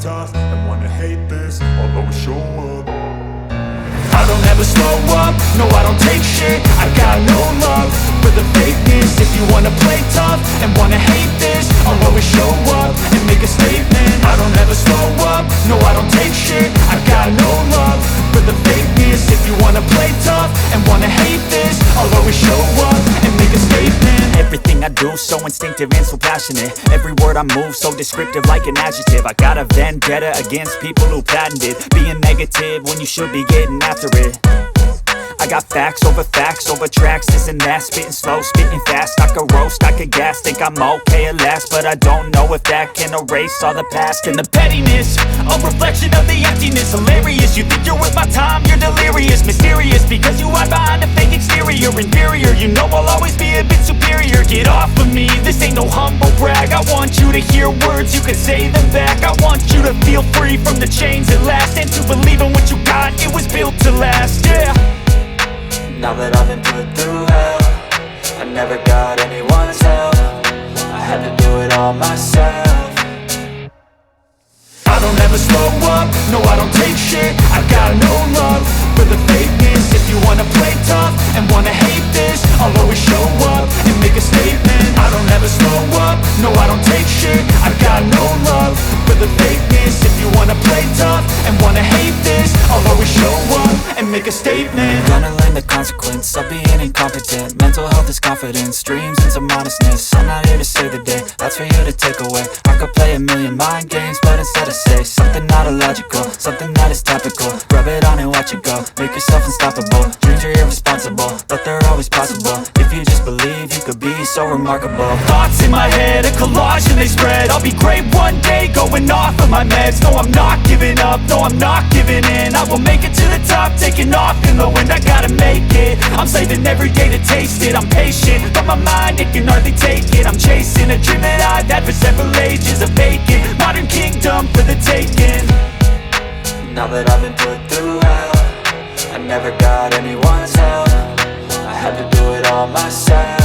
tough and wanna hate this, I'll always show up. I don't ever slow up, no I don't take shit. I got no love for the fakeness. If you wanna play tough and wanna hate this, I'll always show up and make a statement. I don't ever slow up, no I don't take shit. I got no love for the fakeness. If you wanna play tough and wanna hate this, I'll always show up and make a statement. Everything I do so instinctive and so passionate. Every word I move so descriptive like an adjective. I got a vendetta against people who patented being negative when you should be getting after it. I got facts over tracks, this and that. Spitting slow, spitting fast. I could roast, I could gas. Think I'm okay at last, but I don't know if that can erase all the past. And the pettiness, a reflection of the emptiness. Hilarious, you think you're worth my time, you're delirious. Mysterious, because you hide behind a fake exterior. Inferior, you know I'll always be a bit superior. Get off of me, this ain't no humble brag. I want you to hear words, you can say them back. I want you to feel free from the chains at last, and to believe in what you got, it was built to last, yeah. Now that I've been put through hell, I never got anyone's help. I had to do it all myself. I don't ever slow up, no I don't take shit. I got no love for the fakeness. If you wanna play tough and wanna hate this, I'll always show up and make a statement. I don't ever slow up, no I don't take shit. I got no love for the fakeness. If you wanna play tough and wanna hate this, I'll always show up and make a statement. Gonna learn the consequence of being incompetent. Mental health is confidence, dreams and some honestness. I'm not here to save the day, that's for you to take away. I could play a million mind games, but instead I say something not illogical, something that is topical. Rub it on and watch it go, make yourself unstoppable. Dreams are irresponsible, but they're always possible. If you just believe, you could be so remarkable. Thoughts in my head, a collage and they spread. I'll be great one day, going off of my meds. No, I'm not giving up, no, I'm not giving in. I will make it to the top, taking off in the wind. I gotta make it, I'm saving every day to taste it. I'm patient, but my mind, it can hardly take it. I'm chasing a dream that I've had for several ages. A vacant, modern kingdom for the taking. Now that I've been put through hell, I never got anyone's help. I had to do it all myself.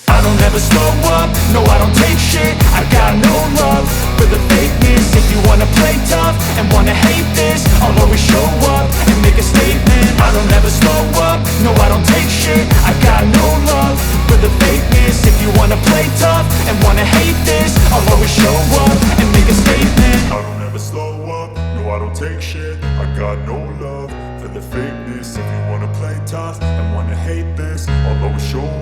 I don't ever slow up, no I don't take shit. I got no love for the fakeness. If you wanna play tough and wanna hate this, I'll always show up and make a statement. I don't ever slow up, no I don't take shit. I got no love for the fakeness. If you wanna play tough and wanna hate this, I'll always show up and make a statement. I don't ever slow up, no I don't take shit. I got no love for the fakeness. If you wanna play tough and wanna hate this, I'll always show up.